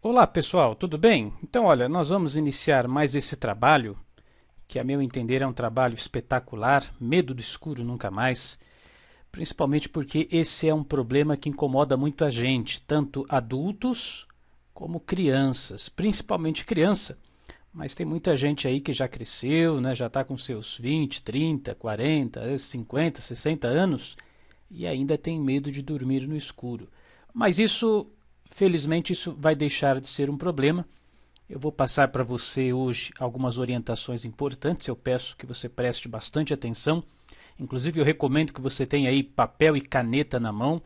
Olá pessoal, tudo bem? Então, olha, nós vamos iniciar mais esse trabalho, que a meu entender é um trabalho espetacular, Medo do Escuro Nunca Mais, principalmente porque esse é um problema que incomoda muito a gente, tanto adultos como crianças, principalmente criança. Mas tem muita gente aí que já cresceu, né, já está com seus 20, 30, 40, 50, 60 anos e ainda tem medo de dormir no escuro. Mas isso, felizmente, isso vai deixar de ser um problema. Eu vou passar para você hoje algumas orientações importantes. Eu peço que você preste bastante atenção. Inclusive, eu recomendo que você tenha aí papel e caneta na mão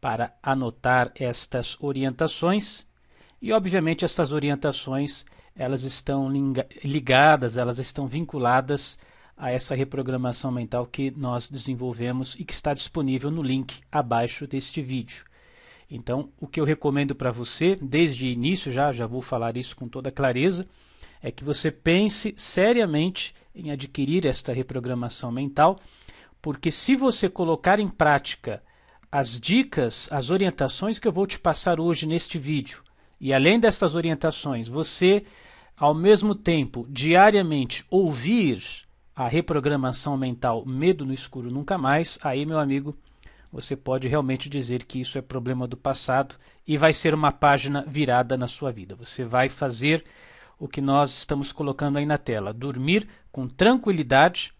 para anotar estas orientações. E, obviamente, estas orientações elas estão ligadas, elas estão vinculadas a essa reprogramação mental que nós desenvolvemos e que está disponível no link abaixo deste vídeo. Então, o que eu recomendo para você, desde o início, já vou falar isso com toda clareza, é que você pense seriamente em adquirir esta reprogramação mental, porque se você colocar em prática as dicas, as orientações que eu vou te passar hoje neste vídeo, e além destas orientações, você, ao mesmo tempo, diariamente ouvir a reprogramação mental Medo no Escuro Nunca Mais, aí, meu amigo, você pode realmente dizer que isso é problema do passado e vai ser uma página virada na sua vida. Você vai fazer o que nós estamos colocando aí na tela, dormir com tranquilidade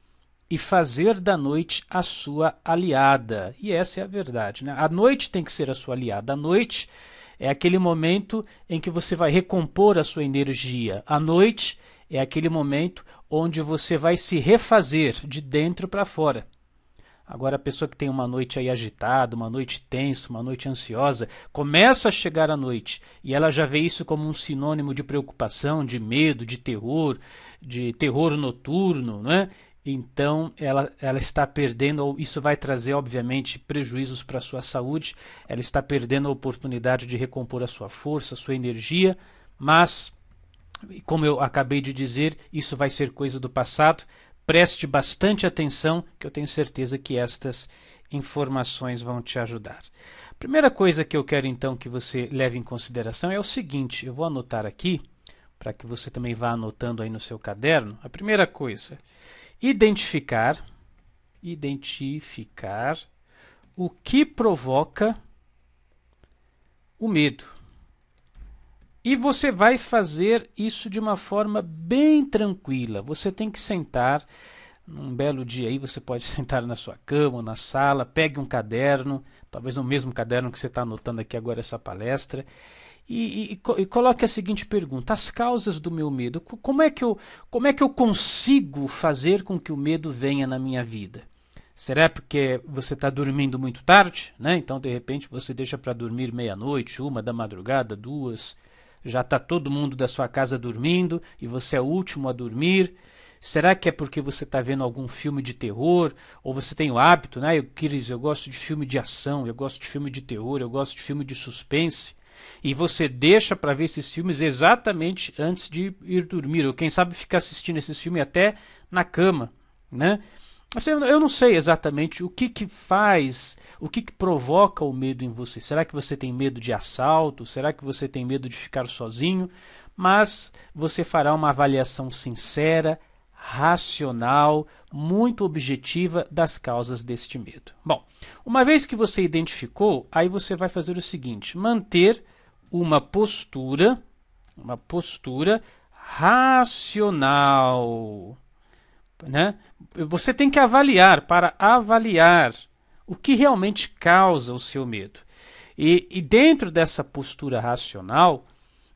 e fazer da noite a sua aliada. E essa é a verdade, né? A noite tem que ser a sua aliada. A noite é aquele momento em que você vai recompor a sua energia. A noite é aquele momento onde você vai se refazer de dentro para fora. Agora, a pessoa que tem uma noite aí agitada, uma noite tensa, uma noite ansiosa, começa a chegar a noite e ela já vê isso como um sinônimo de preocupação, de medo, de terror noturno, né? Então ela está perdendo, isso vai trazer, obviamente, prejuízos para a sua saúde, ela está perdendo a oportunidade de recompor a sua força, a sua energia, mas, como eu acabei de dizer, isso vai ser coisa do passado. Preste bastante atenção, que eu tenho certeza que estas informações vão te ajudar. A primeira coisa que eu quero então que você leve em consideração é o seguinte, eu vou anotar aqui, para que você também vá anotando aí no seu caderno. A primeira coisa, identificar o que provoca o medo. E você vai fazer isso de uma forma bem tranquila. Você tem que sentar, num belo dia aí, você pode sentar na sua cama ou na sala, pegue um caderno, talvez no mesmo caderno que você está anotando aqui agora essa palestra, e coloque a seguinte pergunta: as causas do meu medo, como é que eu consigo fazer com que o medo venha na minha vida? Será porque você está dormindo muito tarde, né? Então, de repente, você deixa para dormir meia-noite, 1 da madrugada, 2, já está todo mundo da sua casa dormindo e você é o último a dormir. Será que é porque você está vendo algum filme de terror? Ou você tem o hábito, né? Eu gosto de filme de ação, eu gosto de filme de terror, eu gosto de filme de suspense. E você deixa para ver esses filmes exatamente antes de ir dormir. Ou quem sabe ficar assistindo esses filmes até na cama, né? Eu não sei exatamente o que faz, o que provoca o medo em você. Será que você tem medo de assalto? Será que você tem medo de ficar sozinho? Mas você fará uma avaliação sincera, racional, muito objetiva das causas deste medo. Bom, uma vez que você identificou, aí você vai fazer o seguinte: manter uma postura racional, né? Você tem que para avaliar o que realmente causa o seu medo. E dentro dessa postura racional,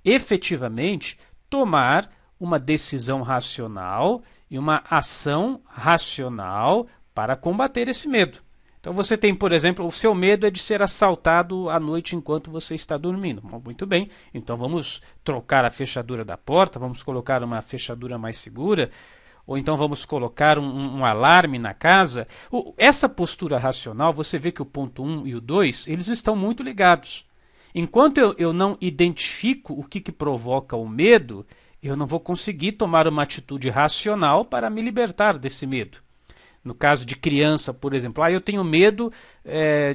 efetivamente, tomar uma decisão racional e uma ação racional para combater esse medo. Então você tem, por exemplo, o seu medo é de ser assaltado à noite enquanto você está dormindo. Muito bem, então vamos trocar a fechadura da porta, vamos colocar uma fechadura mais segura, ou então vamos colocar um alarme na casa. Essa postura racional, você vê que o ponto 1 e o 2, eles estão muito ligados. Enquanto eu não identifico o que provoca o medo, eu não vou conseguir tomar uma atitude racional para me libertar desse medo. No caso de criança, por exemplo, eu tenho medo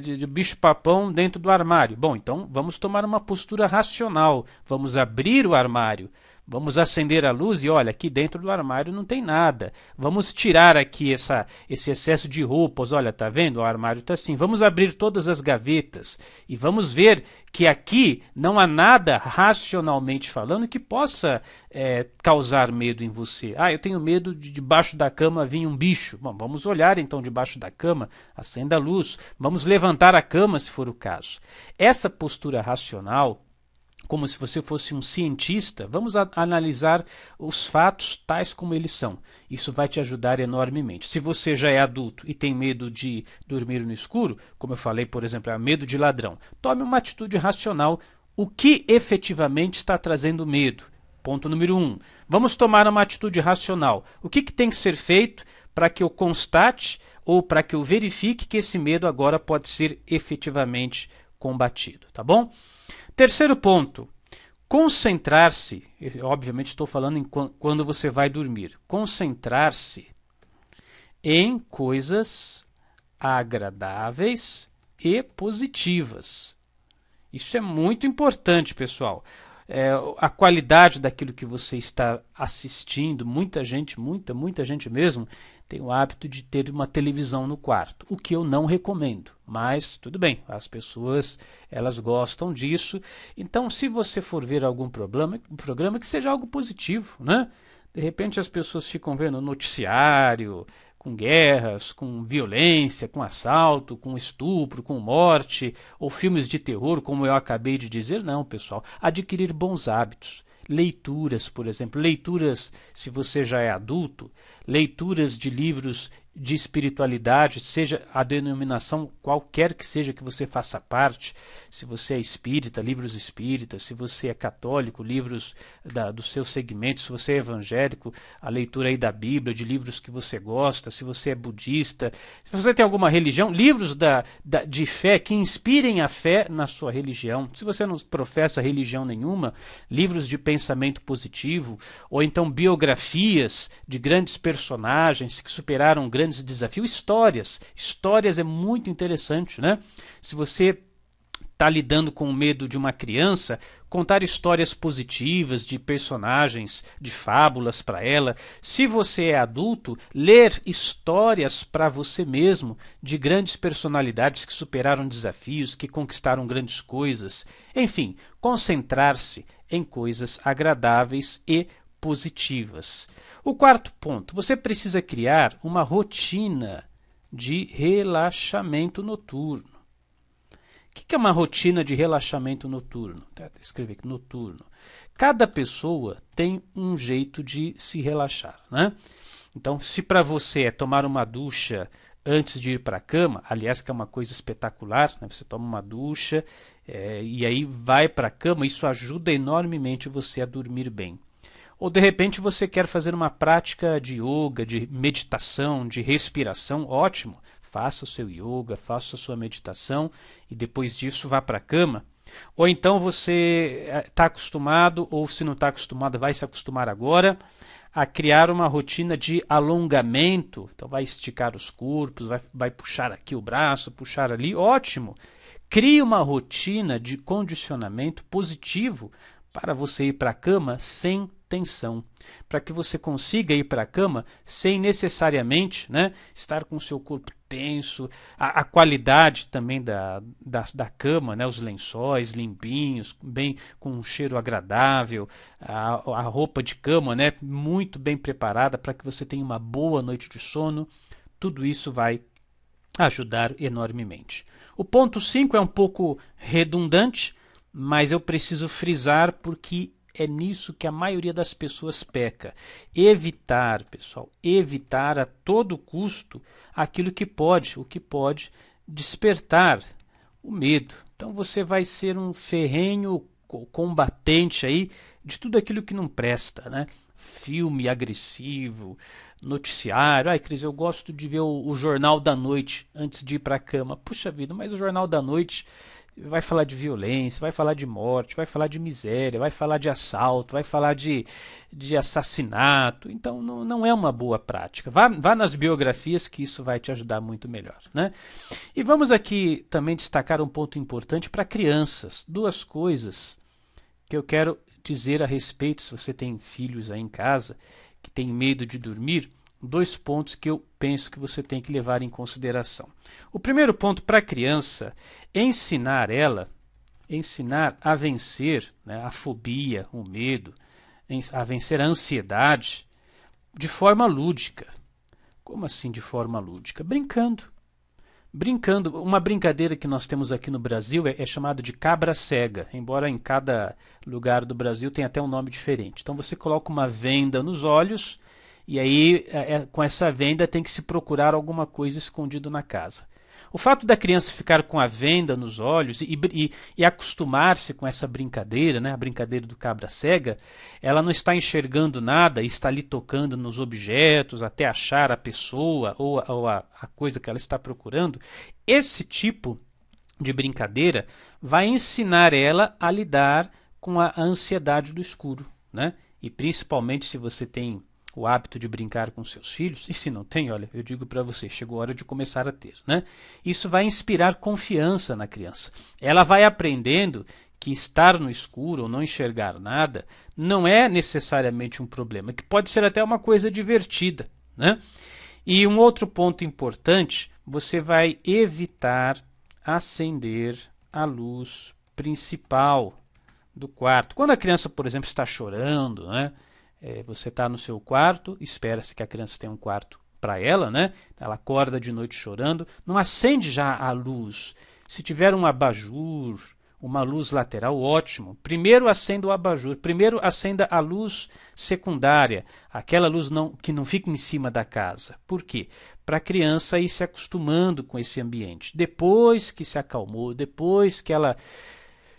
de bicho-papão dentro do armário. Bom, então vamos tomar uma postura racional, vamos abrir o armário. Vamos acender a luz e olha, aqui dentro do armário não tem nada. Vamos tirar aqui esse excesso de roupas. Olha, tá vendo? O armário está assim. Vamos abrir todas as gavetas e vamos ver que aqui não há nada, racionalmente falando, que possa causar medo em você. Eu tenho medo de debaixo da cama vir um bicho. Bom, vamos olhar então debaixo da cama, acenda a luz. Vamos levantar a cama se for o caso. Essa postura racional, como se você fosse um cientista, vamos analisar os fatos tais como eles são. Isso vai te ajudar enormemente. Se você já é adulto e tem medo de dormir no escuro, como eu falei, por exemplo, medo de ladrão, tome uma atitude racional. O que efetivamente está trazendo medo? Ponto número 1. Vamos tomar uma atitude racional. O que tem que ser feito para que eu constate ou para que eu verifique que esse medo agora pode ser efetivamente combatido, tá bom? Terceiro ponto, concentrar-se, obviamente estou falando quando você vai dormir, concentrar-se em coisas agradáveis e positivas. Isso é muito importante, pessoal. A qualidade daquilo que você está assistindo, muita gente mesmo, tem o hábito de ter uma televisão no quarto, o que eu não recomendo, mas tudo bem, as pessoas elas gostam disso. Então, se você for ver algum programa que seja algo positivo, né? De repente as pessoas ficam vendo noticiário com guerras, com violência, com assalto, com estupro, com morte, ou filmes de terror, como eu acabei de dizer. Não, pessoal, adquirir bons hábitos. Leituras, por exemplo, leituras, se você já é adulto, leituras de livros de espiritualidade, seja a denominação qualquer que seja que você faça parte, se você é espírita, livros espíritas, se você é católico, livros do seu segmento, se você é evangélico, a leitura aí da Bíblia, de livros que você gosta, se você é budista, se você tem alguma religião, livros de fé que inspirem a fé na sua religião. Se você não professa religião nenhuma, livros de pensamento positivo, ou então biografias de grandes personagens que superaram grandes desafios, histórias é muito interessante, né? Se você está lidando com o medo de uma criança, contar histórias positivas de personagens, de fábulas para ela. Se você é adulto, ler histórias para você mesmo de grandes personalidades que superaram desafios, que conquistaram grandes coisas. Enfim, concentrar-se em coisas agradáveis e positivas. O quarto ponto, você precisa criar uma rotina de relaxamento noturno. O que é uma rotina de relaxamento noturno? Escrever aqui, noturno. Cada pessoa tem um jeito de se relaxar, né? Então, se para você é tomar uma ducha antes de ir para a cama, aliás, que é uma coisa espetacular, né? Você toma uma ducha e aí vai para a cama, isso ajuda enormemente você a dormir bem. Ou de repente você quer fazer uma prática de yoga, de meditação, de respiração, ótimo. Faça o seu yoga, faça a sua meditação e depois disso vá para a cama. Ou então você está acostumado, ou se não está acostumado, vai se acostumar agora, a criar uma rotina de alongamento. Então vai esticar os corpos, vai puxar aqui o braço, puxar ali, ótimo. Crie uma rotina de condicionamento positivo para você ir para a cama sem tensão, para que você consiga ir para a cama sem necessariamente, né, estar com o seu corpo tenso, a qualidade também da cama, né, os lençóis limpinhos, bem com um cheiro agradável, a roupa de cama, né, muito bem preparada para que você tenha uma boa noite de sono. Tudo isso vai ajudar enormemente. O ponto 5 é um pouco redundante, mas eu preciso frisar porque é nisso que a maioria das pessoas peca. Evitar, pessoal, evitar a todo custo aquilo que pode, o que pode despertar o medo. Então você vai ser um ferrenho combatente aí de tudo aquilo que não presta, né? Filme agressivo, noticiário. Ai, Cris, eu gosto de ver o Jornal da Noite antes de ir para a cama. Puxa vida, mas o Jornal da Noite vai falar de violência, vai falar de morte, vai falar de miséria, vai falar de assalto, vai falar de assassinato. Então não é uma boa prática. Vá nas biografias que isso vai te ajudar muito melhor, né? E vamos aqui também destacar um ponto importante para crianças. Duas coisas que eu quero dizer a respeito, se você tem filhos aí em casa que tem medo de dormir, dois pontos que eu penso que você tem que levar em consideração. O primeiro ponto para a criança é ensinar a vencer, né, a fobia, o medo, a vencer a ansiedade de forma lúdica. Como assim de forma lúdica? Brincando. Brincando. Uma brincadeira que nós temos aqui no Brasil é chamada de cabra cega, embora em cada lugar do Brasil tenha até um nome diferente. Então você coloca uma venda nos olhos e aí com essa venda tem que se procurar alguma coisa escondido na casa. O fato da criança ficar com a venda nos olhos e acostumar-se com essa brincadeira, né, a brincadeira do cabra cega, ela não está enxergando nada e está ali tocando nos objetos até achar a pessoa ou a coisa que ela está procurando. Esse tipo de brincadeira vai ensinar ela a lidar com a ansiedade do escuro, né? E principalmente se você tem o hábito de brincar com seus filhos, e se não tem, olha, eu digo para você, chegou a hora de começar a ter, né? Isso vai inspirar confiança na criança. Ela vai aprendendo que estar no escuro ou não enxergar nada não é necessariamente um problema, que pode ser até uma coisa divertida, né? E um outro ponto importante, você vai evitar acender a luz principal do quarto. Quando a criança, por exemplo, está chorando, né? Você está no seu quarto, espera-se que a criança tenha um quarto para ela, né? Ela acorda de noite chorando, não acende já a luz. Se tiver um abajur, uma luz lateral, ótimo. Primeiro acenda o abajur, primeiro acenda a luz secundária, aquela luz que não fica em cima da casa. Por quê? Para a criança ir se acostumando com esse ambiente. Depois que se acalmou, depois que ela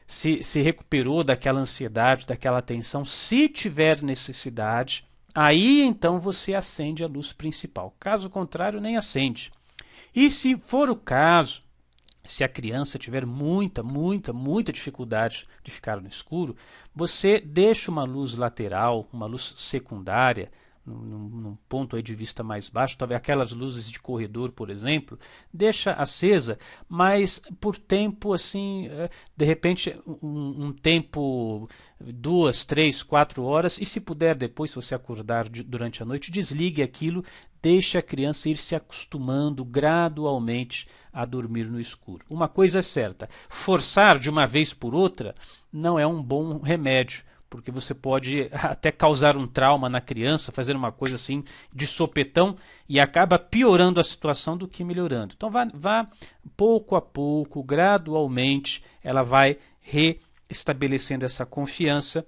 se recuperou daquela ansiedade, daquela tensão, se tiver necessidade, aí então você acende a luz principal. Caso contrário, nem acende. E se for o caso, se a criança tiver muita dificuldade de ficar no escuro, você deixa uma luz lateral, uma luz secundária, num ponto aí de vista mais baixo, talvez aquelas luzes de corredor, por exemplo, deixa acesa, mas por tempo assim, de repente um tempo 2, 3, 4 horas, e se puder depois, se você acordar durante a noite, desligue aquilo, deixe a criança ir se acostumando gradualmente a dormir no escuro. Uma coisa é certa, forçar de uma vez por outra não é um bom remédio, porque você pode até causar um trauma na criança, fazer uma coisa assim de sopetão e acaba piorando a situação do que melhorando. Então vá pouco a pouco, gradualmente, ela vai reestabelecendo essa confiança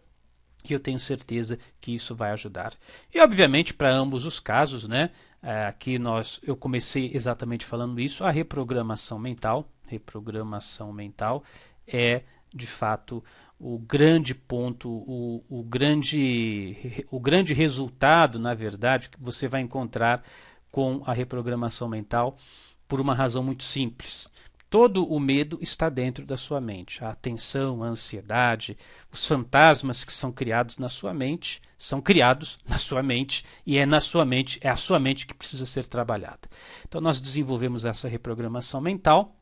e eu tenho certeza que isso vai ajudar. E obviamente para ambos os casos, né? Aqui eu comecei exatamente falando isso, a reprogramação mental é de fato o grande ponto, o grande resultado, na verdade, que você vai encontrar com a reprogramação mental por uma razão muito simples. Todo o medo está dentro da sua mente. A tensão, a ansiedade, os fantasmas que são criados na sua mente, são criados na sua mente e é a sua mente que precisa ser trabalhada. Então nós desenvolvemos essa reprogramação mental.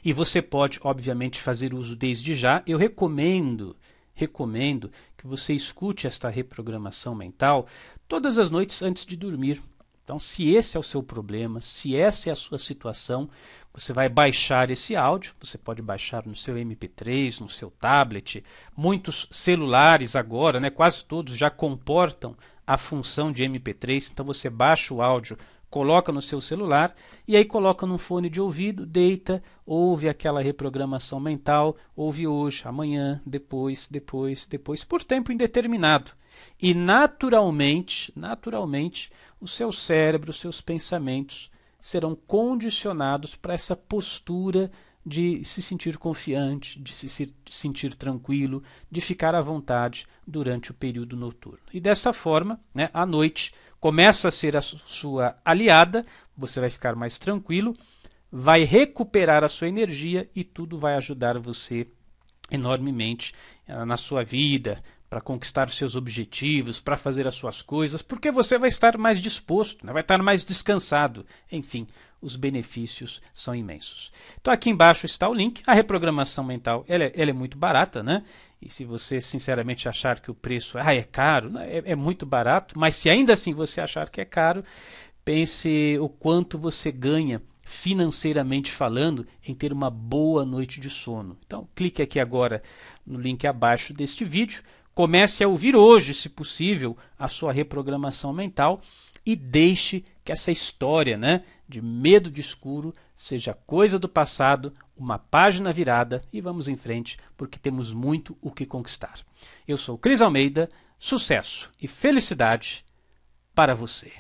E você pode, obviamente, fazer uso desde já. Eu recomendo que você escute esta reprogramação mental todas as noites antes de dormir. Então, se esse é o seu problema, se essa é a sua situação, você vai baixar esse áudio. Você pode baixar no seu MP3, no seu tablet. Muitos celulares agora, né, quase todos já comportam a função de MP3. Então, você baixa o áudio, coloca no seu celular e aí coloca num fone de ouvido, deita, ouve aquela reprogramação mental, ouve hoje, amanhã, depois, por tempo indeterminado. E naturalmente, o seu cérebro, os seus pensamentos serão condicionados para essa postura de se sentir confiante, de se sentir tranquilo, de ficar à vontade durante o período noturno. E dessa forma, né, à noite, começa a ser a sua aliada, você vai ficar mais tranquilo, vai recuperar a sua energia e tudo vai ajudar você enormemente na sua vida, para conquistar os seus objetivos, para fazer as suas coisas, porque você vai estar mais disposto, né? Vai estar mais descansado. Enfim, os benefícios são imensos. Então aqui embaixo está o link. A reprogramação mental ela é muito barata, né? E se você sinceramente achar que o preço é caro, né? É muito barato, mas se ainda assim você achar que é caro, pense o quanto você ganha financeiramente falando em ter uma boa noite de sono. Então clique aqui agora no link abaixo deste vídeo. Comece a ouvir hoje, se possível, a sua reprogramação mental e deixe que essa história, né, de medo de escuro seja coisa do passado, uma página virada e vamos em frente porque temos muito o que conquistar. Eu sou Cris Almeida, sucesso e felicidade para você.